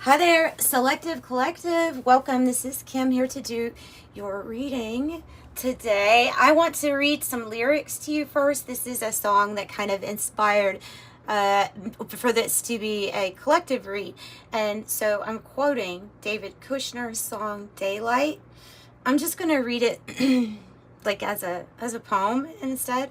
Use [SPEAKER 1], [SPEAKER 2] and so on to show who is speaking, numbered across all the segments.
[SPEAKER 1] Hi there, Selective Collective. Welcome. This is Kim here to do your reading today. I want to read some lyrics to you first. This is a song that kind of inspired for this to be a collective read. And so I'm quoting David Kushner's song Daylight. I'm just going to read it like as a poem instead,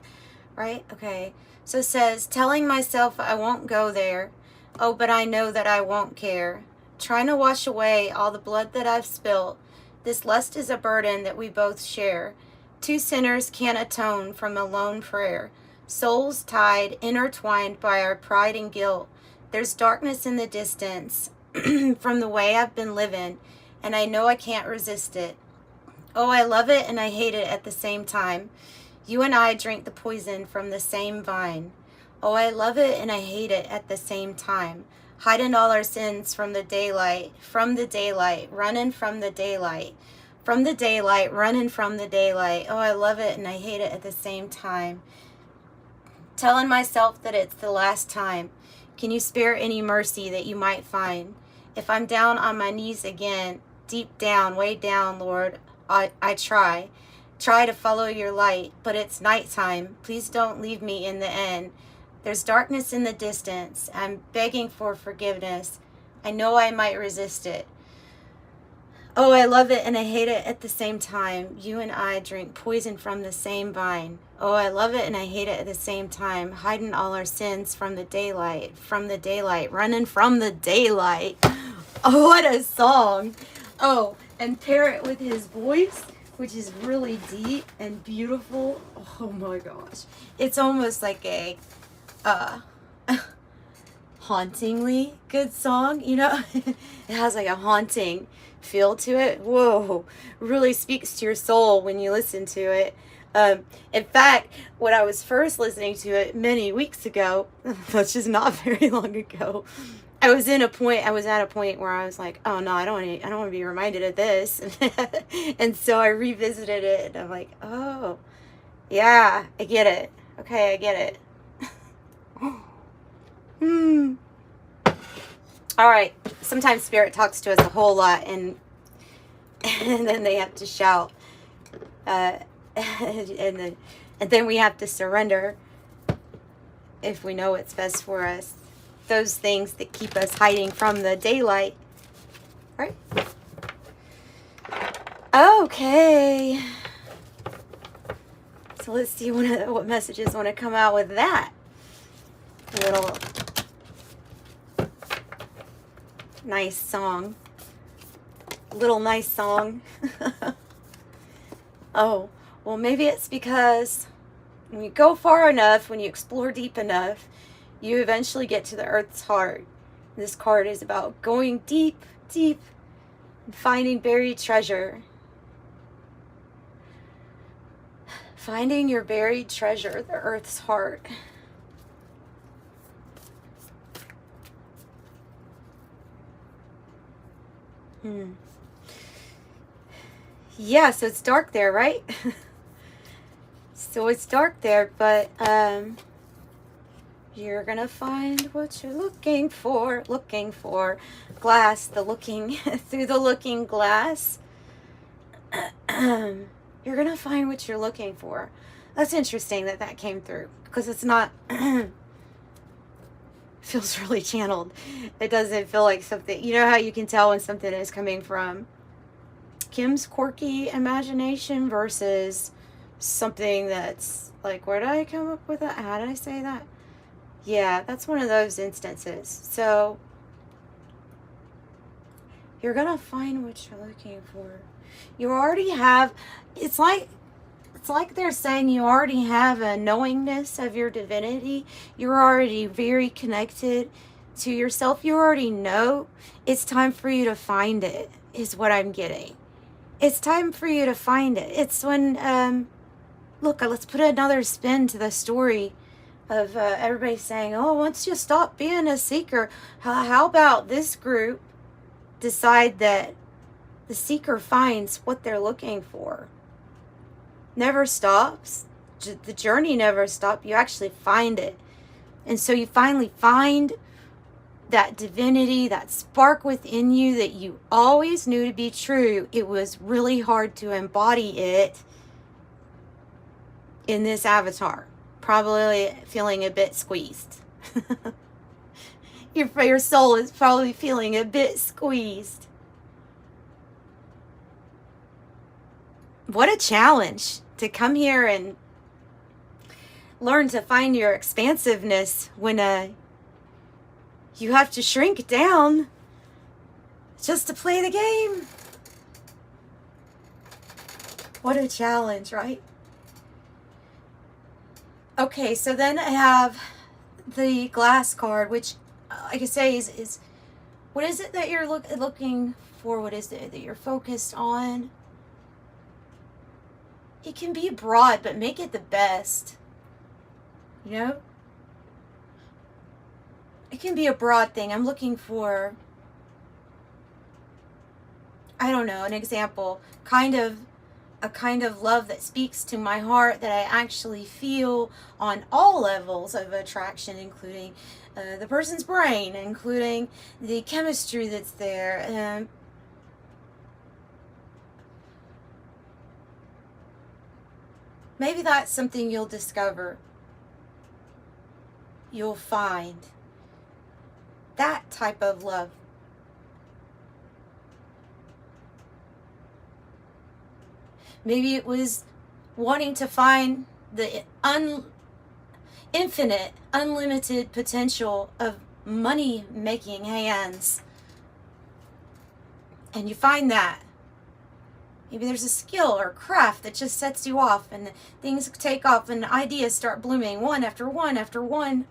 [SPEAKER 1] right? Okay. So it says, telling myself I won't go there. Oh, but I know that I won't care. Trying to wash away all the blood that I've spilt. This lust is a burden that we both share. Two sinners can't atone from a lone prayer. Souls tied, intertwined by our pride and guilt. There's darkness in the distance from the way I've been living, and I know I can't resist it. Oh, I love it and I hate it at the same time. You and I drink the poison from the same vine. Oh, I love it and I hate it at the same time. Hiding all our sins from the daylight, running from the daylight, running from the daylight. Oh, I love it and I hate it at the same time. Telling myself that it's the last time. Can you spare any mercy that you might find? If I'm down on my knees again, deep down, way down, Lord, I try to follow your light, but it's nighttime. Please don't leave me in the end. There's darkness in the distance. I'm begging for forgiveness. I know I might resist it. Oh, I love it and I hate it at the same time. You and I drink poison from the same vine. Oh, I love it and I hate it at the same time. Hiding all our sins from the daylight, running from the daylight. Oh, what a song. Oh, and pair it with his voice, which is really deep and beautiful. Oh my gosh. It's almost like a hauntingly good song, you know. It has like a haunting feel to it. Whoa, really speaks to your soul when you listen to it. In fact, when I was first listening to it many weeks ago, which is not very long ago, I was at a point where I was like, oh no, I don't want to be reminded of this. And so I revisited it and I'm like, oh yeah, I get it. Okay, I get it. All right. Sometimes Spirit talks to us a whole lot, and then they have to shout, and then we have to surrender if we know what's best for us. Those things that keep us hiding from the daylight. All right. Okay. So let's see what messages want to come out with that. Little nice song. Oh, well, maybe it's because when you go far enough, when you explore deep enough, you eventually get to the earth's heart. This card is about going deep, deep, and finding buried treasure. Finding your buried treasure, the earth's heart. Yeah, so it's dark there, right? So it's dark there, but you're gonna find what you're looking for. Glass, through the looking glass. You're gonna find what you're looking for. That's interesting that came through, because it's not feels really channeled. It doesn't feel like something, you know how you can tell when something is coming from Kim's quirky imagination versus something that's like, where did I come up with that? How did I say that? Yeah, that's one of those instances. So you're gonna find what you're looking for. You already have, it's like they're saying you already have a knowingness of your divinity. You're already very connected to yourself. You already know. It's time for you to find it, is what I'm getting. It's time for you to find it. It's when, look, let's put another spin to the story of everybody saying, oh, once you stop being a seeker, how about this group decide that the seeker finds what they're looking for? Never stops. The journey never stops. You actually find it. And so you finally find that divinity, that spark within you that you always knew to be true. It was really hard to embody it in this avatar. Probably feeling a bit squeezed. Your soul is probably feeling a bit squeezed. What a challenge to come here and learn to find your expansiveness when you have to shrink down just to play the game. What a challenge, right? Okay, so then I have the glass card, which, like I say, is what is it that you're looking for? What is it that you're focused on? It can be broad, but make it the best. You know? It can be a broad thing. I'm looking for, I don't know, an example. A kind of love that speaks to my heart, that I actually feel on all levels of attraction, including the person's brain, including the chemistry that's there. Maybe that's something you'll discover. You'll find that type of love. Maybe it was wanting to find the infinite, unlimited potential of money-making hands. And you find that. Maybe there's a skill or craft that just sets you off, and things take off and ideas start blooming one after one after one.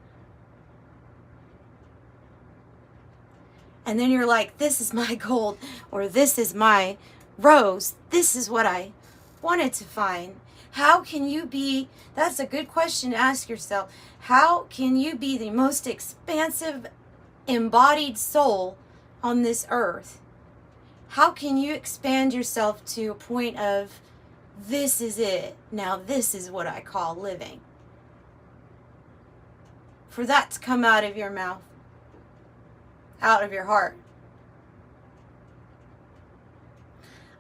[SPEAKER 1] And then you're like, this is my gold, or this is my rose. This is what I wanted to find. How can you be, that's a good question to ask yourself. How can you be the most expansive, embodied soul on this earth? How can you expand yourself to a point of, this is it. Now this is what I call living. For that to come out of your mouth, out of your heart.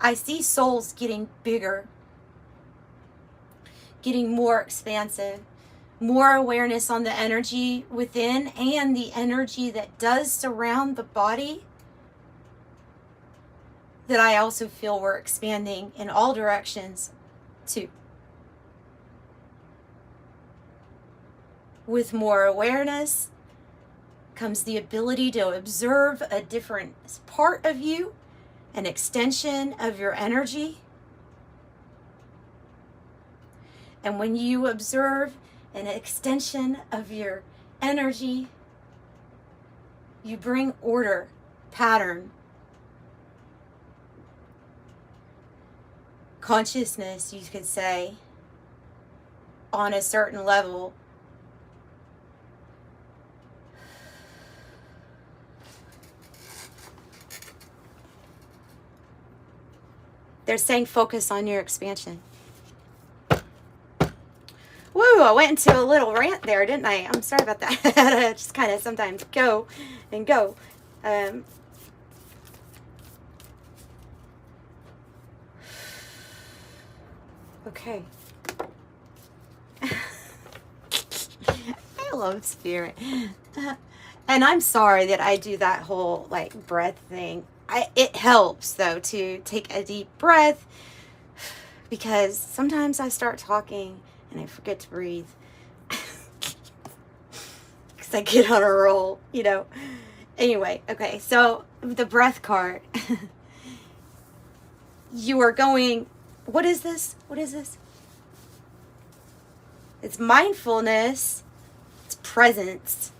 [SPEAKER 1] I see souls getting bigger, getting more expansive, more awareness on the energy within and the energy that does surround the body, that I also feel we're expanding in all directions too. With more awareness comes the ability to observe a different part of you, an extension of your energy. And when you observe an extension of your energy, you bring order, pattern, consciousness, you could say, on a certain level. They're saying focus on your expansion. Woo, I went into a little rant there, didn't I? I'm sorry about that. I just kind of sometimes go and go. Okay. I love spirit. And I'm sorry that I do that whole like breath thing. It helps though to take a deep breath, because sometimes I start talking and I forget to breathe. Because I get on a roll, you know. Anyway, okay, so the breath card. You are going, what is this? What is this? It's mindfulness. It's presence.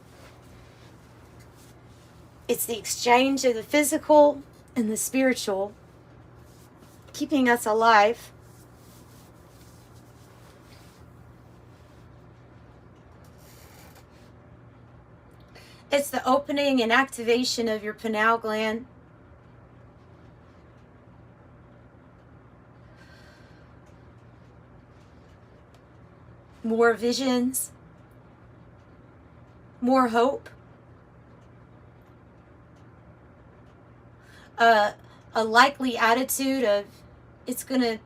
[SPEAKER 1] It's the exchange of the physical and the spiritual, keeping us alive. It's the opening and activation of your pineal gland. More visions. More hope. a likely attitude of it's gonna,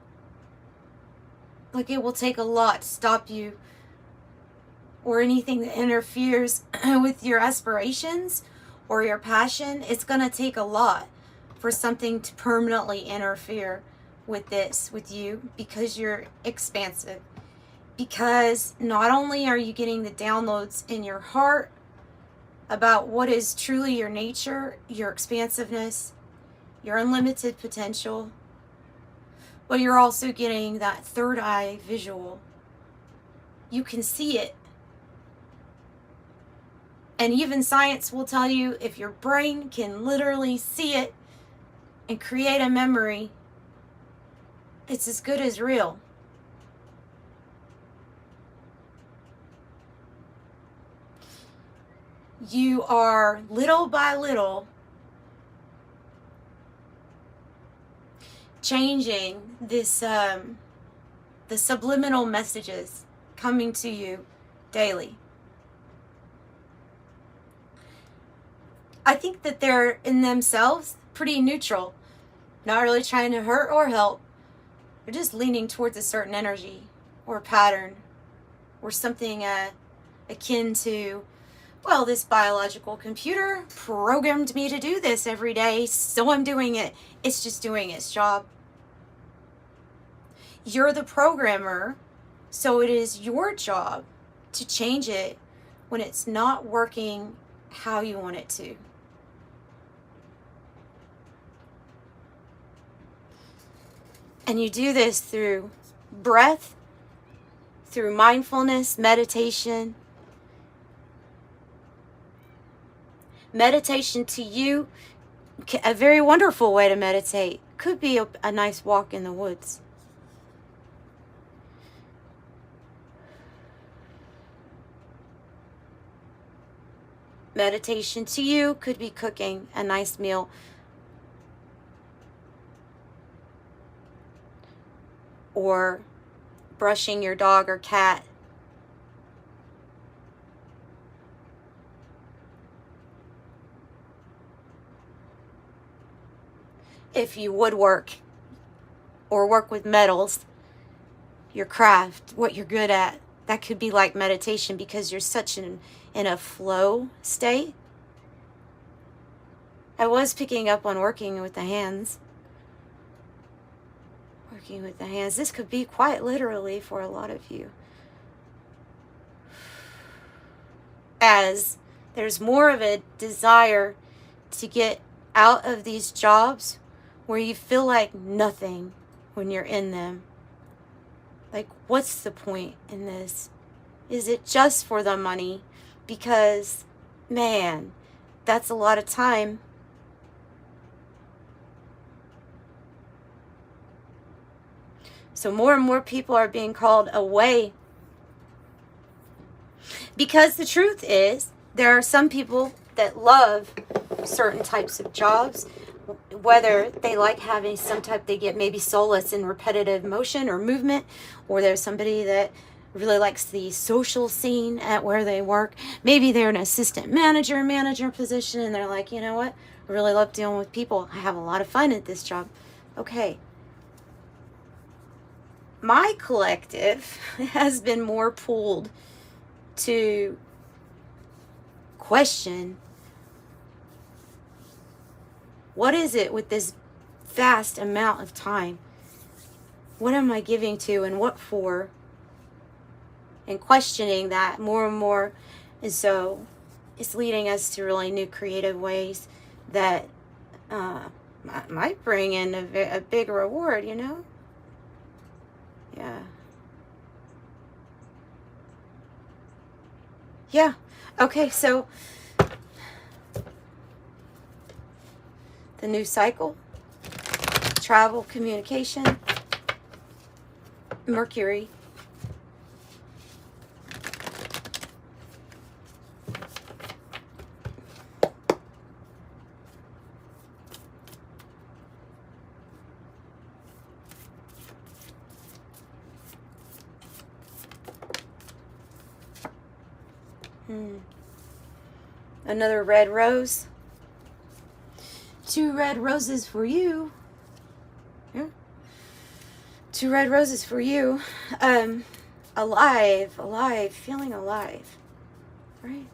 [SPEAKER 1] like, it will take a lot to stop you, or anything that interferes with your aspirations or your passion. It's gonna take a lot for something to permanently interfere with this, with you, because you're expansive. Because not only are you getting the downloads in your heart about what is truly your nature, your expansiveness, your unlimited potential, but you're also getting that third eye visual. You can see it. And even science will tell you, if your brain can literally see it and create a memory, it's as good as real. You are little by little changing this, the subliminal messages coming to you daily. I think that they're in themselves pretty neutral, not really trying to hurt or help. They're just leaning towards a certain energy or pattern or something akin to, well, this biological computer programmed me to do this every day, so I'm doing it. It's just doing its job. You're the programmer, so it is your job to change it when it's not working how you want it to. And you do this through breath, through mindfulness, meditation. Meditation to you, a very wonderful way to meditate, could be a nice walk in the woods. Meditation to you could be cooking a nice meal, or brushing your dog or cat. If you woodwork or work with metals, your craft, what you're good at, that could be like meditation, because you're such in a flow state. I was picking up on working with the hands. Working with the hands. This could be quite literally for a lot of you, as there's more of a desire to get out of these jobs where you feel like nothing when you're in them. Like, what's the point in this? Is it just for the money? Because, man, that's a lot of time. So more and more people are being called away. Because the truth is, there are some people that love certain types of jobs, whether they like having some type, they get maybe solace in repetitive motion or movement, or there's somebody that really likes the social scene at where they work. Maybe they're an assistant manager position, and they're like, you know what, I really love dealing with people. I have a lot of fun at this job. Okay. My collective has been more pulled to question, what is it with this vast amount of time? What am I giving to and what for? And questioning that more and more. And so it's leading us to really new creative ways that might bring in a big reward, you know? Yeah. Yeah. Okay, so the new cycle, travel, communication, Mercury. Another red rose. 2 red roses for you. Yeah. 2 red roses for you. Alive, feeling alive. Right?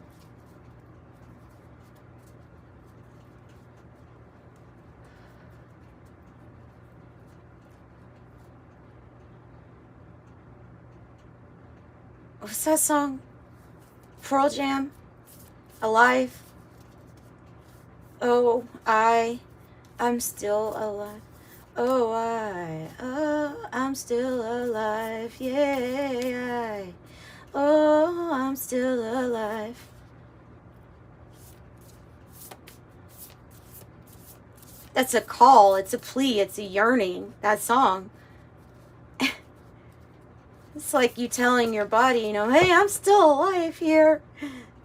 [SPEAKER 1] What's that song? Pearl Jam? Alive? Oh, I'm still alive. Oh, I'm still alive. Yeah, oh, I'm still alive. That's a call. It's a plea. It's a yearning. That song. It's like you telling your body, you know, hey, I'm still alive here.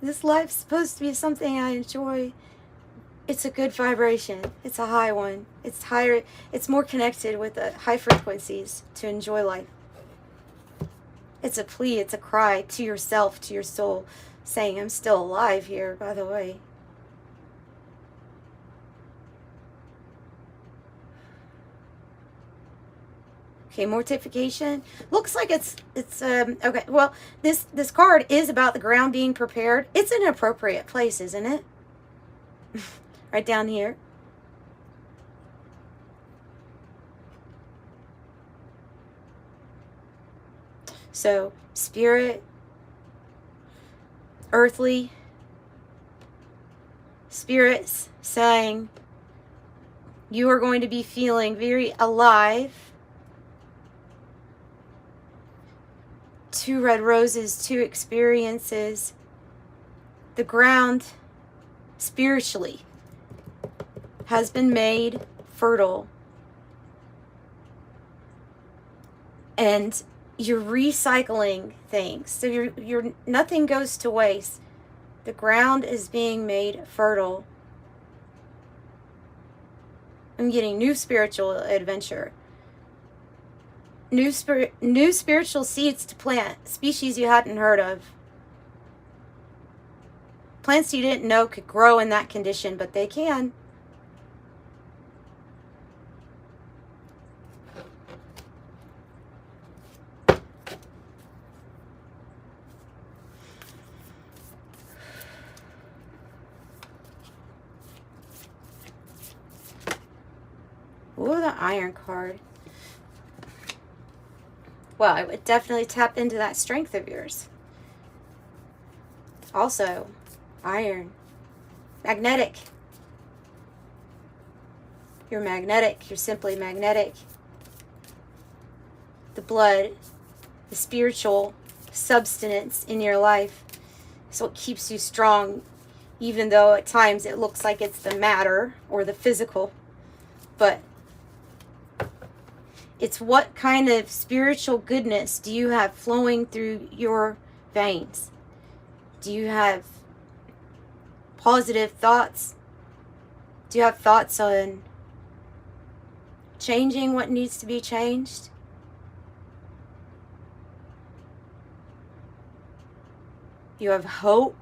[SPEAKER 1] This life's supposed to be something I enjoy. It's a good vibration. It's a high one. It's higher. It's more connected with the high frequencies to enjoy life. It's a plea. It's a cry to yourself, to your soul, saying, I'm still alive here, by the way. Okay, mortification. Looks like it's okay. Well, this card is about the ground being prepared. It's an appropriate place, isn't it? Right down here. So, spirit, earthly, spirits saying you are going to be feeling very alive. 2 red roses, 2 experiences. The ground spiritually has been made fertile. And you're recycling things. So you're nothing goes to waste. The ground is being made fertile. I'm getting new spiritual adventure. New spiritual seeds to plant, species you hadn't heard of. Plants you didn't know could grow in that condition, but they can. Ooh, the Iron card. Well, I would definitely tap into that strength of yours. Also, iron. Magnetic. You're magnetic. You're simply magnetic. The blood, the spiritual substance in your life is what keeps you strong, even though at times it looks like it's the matter or the physical. But it's what kind of spiritual goodness do you have flowing through your veins? Do you have positive thoughts? Do you have thoughts on changing what needs to be changed? You have hope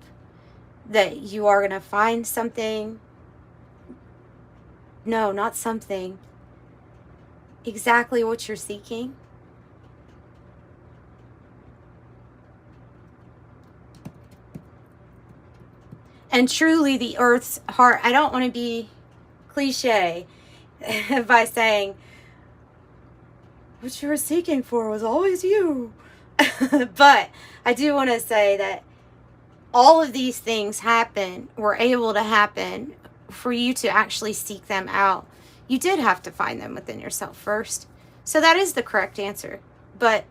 [SPEAKER 1] that you are going to find something. No, not something. Exactly what you're seeking. And truly the earth's heart. I don't want to be cliche by saying what you were seeking for was always you. But I do want to say that all of these things were able to happen for you to actually seek them out. You did have to find them within yourself first. So that is the correct answer. But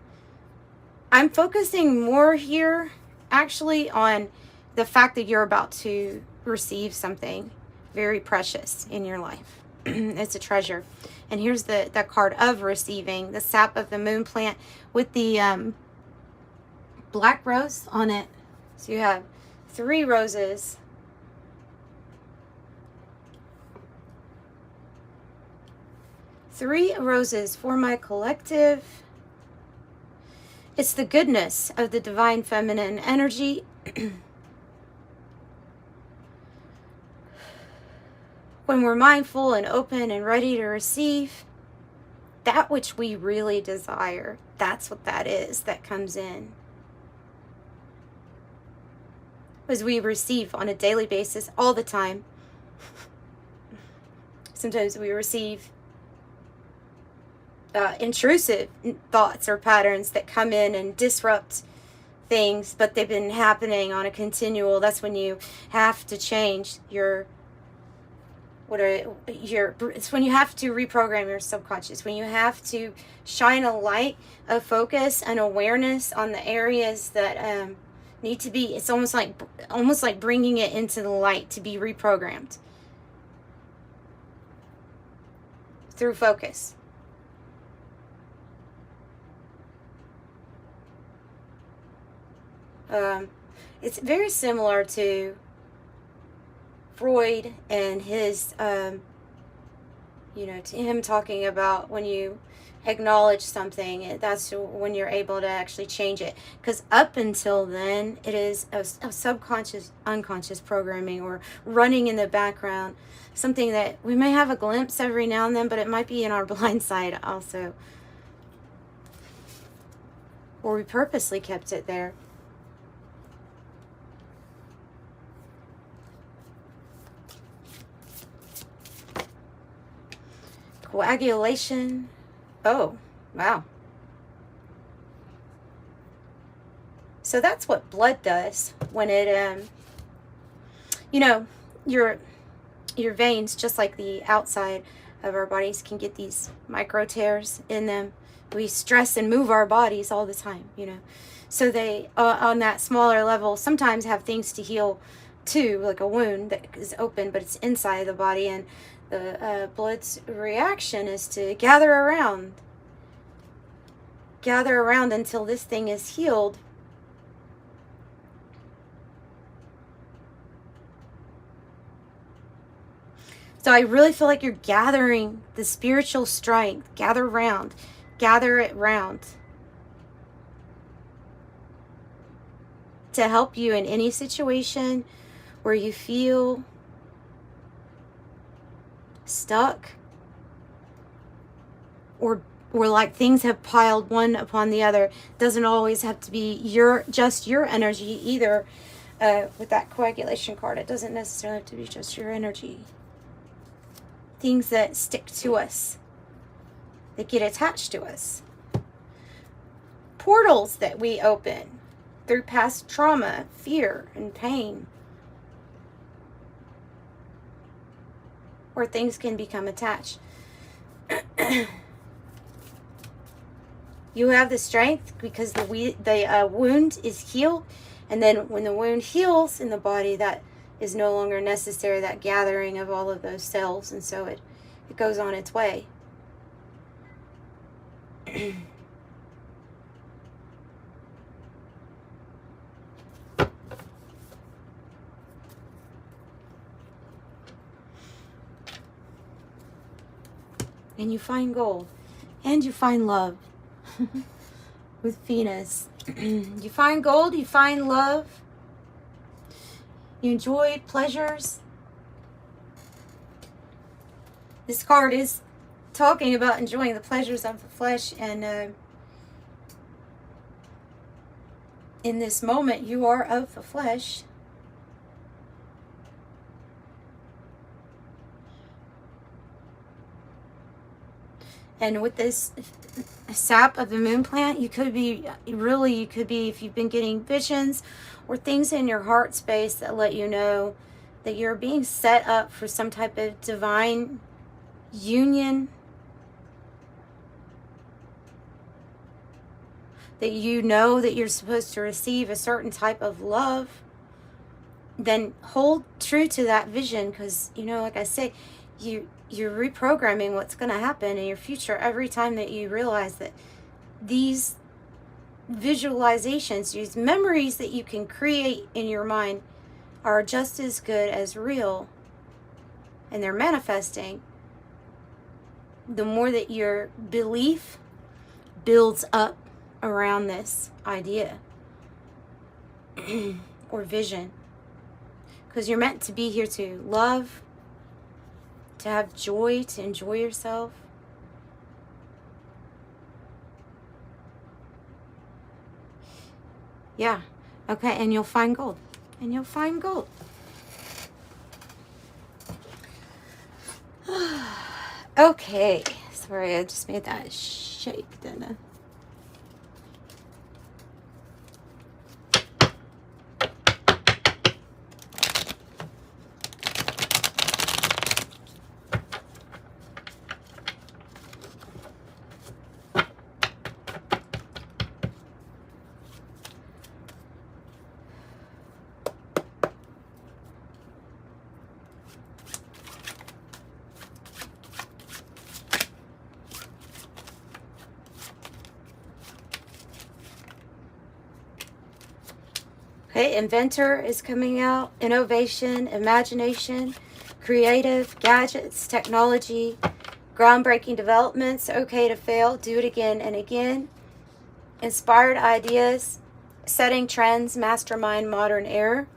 [SPEAKER 1] I'm focusing more here actually on the fact that you're about to receive something very precious in your life. It's a treasure. And here's the card of receiving, the sap of the moon plant with the black rose on it. So you have 3 roses. Three roses for my collective. It's the goodness of the divine feminine energy. when we're mindful and open and ready to receive that which we really desire, that's what that is that comes in. As we receive on a daily basis, all the time. Sometimes we receive intrusive thoughts or patterns that come in and disrupt things, but they've been happening on a continual. That's when you have to change it's when you have to reprogram your subconscious, when you have to shine a light of focus and awareness on the areas that need to be. It's almost like bringing it into the light to be reprogrammed through focus. It's very similar to Freud and his, to him talking about when you acknowledge something, that's when you're able to actually change it. Because up until then, it is a subconscious, unconscious programming or running in the background. Something that we may have a glimpse every now and then, but it might be in our blind side also. Or we purposely kept it there. Coagulation. Oh, wow. So that's what blood does when it, your veins, just like the outside of our bodies, can get these micro tears in them. We stress and move our bodies all the time, So they, on that smaller level, sometimes have things to heal too, like a wound that is open, but it's inside the body, and the blood's reaction is to gather around until this thing is healed. So I really feel like you're gathering the spiritual strength. Gather it round to help you in any situation where you feel stuck or like things have piled one upon the other. Doesn't always have to be just your energy either. With that coagulation card, it doesn't necessarily have to be just your energy. Things that stick to us, that get attached to us. Portals that we open through past trauma, fear, and pain. Where things can become attached. You have the strength because the wound is healed, and then when the wound heals in the body, that is no longer necessary, that gathering of all of those cells, and so it goes on its way. And you find gold, and you find love. With Venus. You find gold, you find love. You enjoy pleasures. This card is talking about enjoying the pleasures of the flesh, and in this moment you are of the flesh. And with this sap of the moon plant, you could be, if you've been getting visions or things in your heart space that let you know that you're being set up for some type of divine union, that you know that you're supposed to receive a certain type of love, then hold true to that vision, because, like I say, you're reprogramming what's going to happen in your future every time that you realize that these visualizations, these memories that you can create in your mind are just as good as real, and they're manifesting. The more that your belief builds up around this idea or vision, because you're meant to be here to love, to have joy, to enjoy yourself. Yeah. Okay, and you'll find gold. And you'll find gold. Okay. Sorry, I just made that shake, didn't I? Okay, inventor is coming out. Innovation, imagination, creative, gadgets, technology, groundbreaking developments, okay to fail, do it again and again. Inspired ideas, setting trends, mastermind, modern era.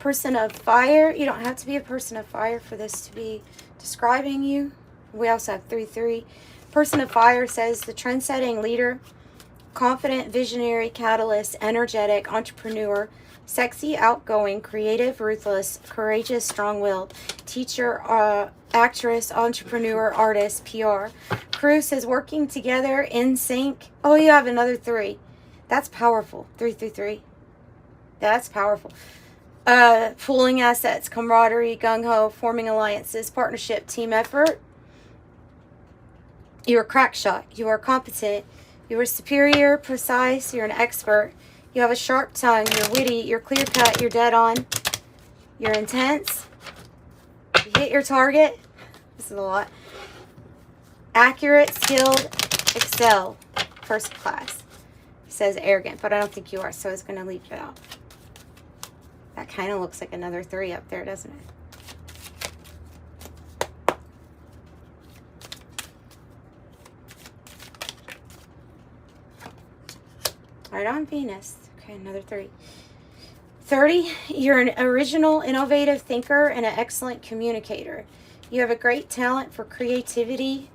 [SPEAKER 1] Person of fire, you don't have to be a person of fire for this to be describing you. We also have 3-3. Person of fire says the trend-setting leader, confident, visionary, catalyst, energetic, entrepreneur, sexy, outgoing, creative, ruthless, courageous, strong-willed, teacher, actress, entrepreneur, artist, PR. Crew says working together, in sync. Oh, you have another 3. That's powerful. 3-3. That's powerful. Pooling assets, camaraderie, gung-ho, forming alliances, partnership, team effort. You're a crack shot. You are competent. You are superior, precise. You're an expert. You have a sharp tongue. You're witty. You're clear-cut. You're dead on. You're intense. You hit your target. This is a lot. Accurate, skilled, excel. First class. It says arrogant, but I don't think you are, so it's going to leave it out. That kind of looks like another 3 up there, doesn't it? Right on Venus. Okay, another 3. 30, you're an original, innovative thinker and an excellent communicator. You have a great talent for creativity,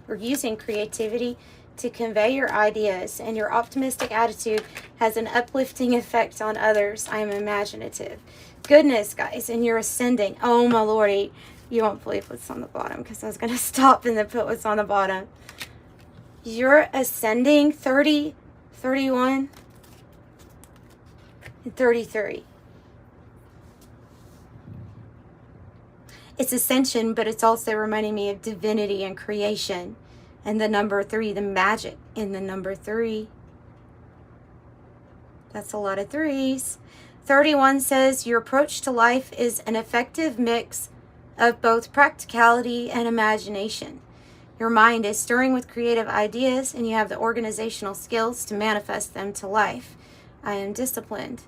[SPEAKER 1] or using creativity to convey your ideas, and your optimistic attitude has an uplifting effect on others. I am imaginative. Goodness, guys, and you're ascending. Oh, my lordy. You won't believe what's on the bottom, because I was going to stop and then put what's on the bottom. You're ascending 30, 31, and 33. It's ascension, but it's also reminding me of divinity and creation. And the number 3, the magic in the number 3. That's a lot of 3s. 31 says your approach to life is an effective mix of both practicality and imagination. Your mind is stirring with creative ideas, and you have the organizational skills to manifest them to life. I am disciplined.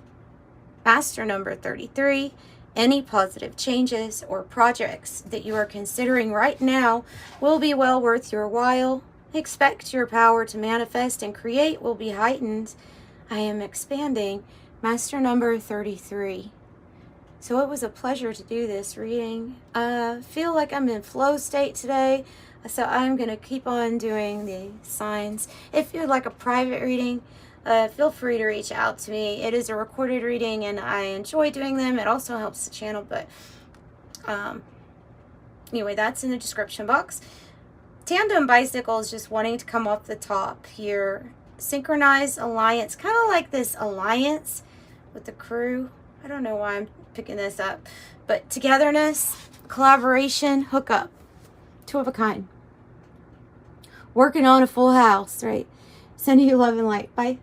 [SPEAKER 1] Master number 33. Any positive changes or projects that you are considering right now will be well worth your while. Expect your power to manifest and create will be heightened. I am expanding. Master number 33. So it was a pleasure to do this reading. Feel like I'm in flow state today, so I'm going to keep on doing the signs. If you'd like a private reading, feel free to reach out to me. It is a recorded reading, and I enjoy doing them. It also helps the channel, but anyway, that's in the description box. Tandem bicycle is just wanting to come off the top here. Synchronized alliance, kind of like this alliance with the crew. I don't know why I'm picking this up, but togetherness, collaboration, hookup, 2 of a kind. Working on a full house, right? Sending you love and light. Bye.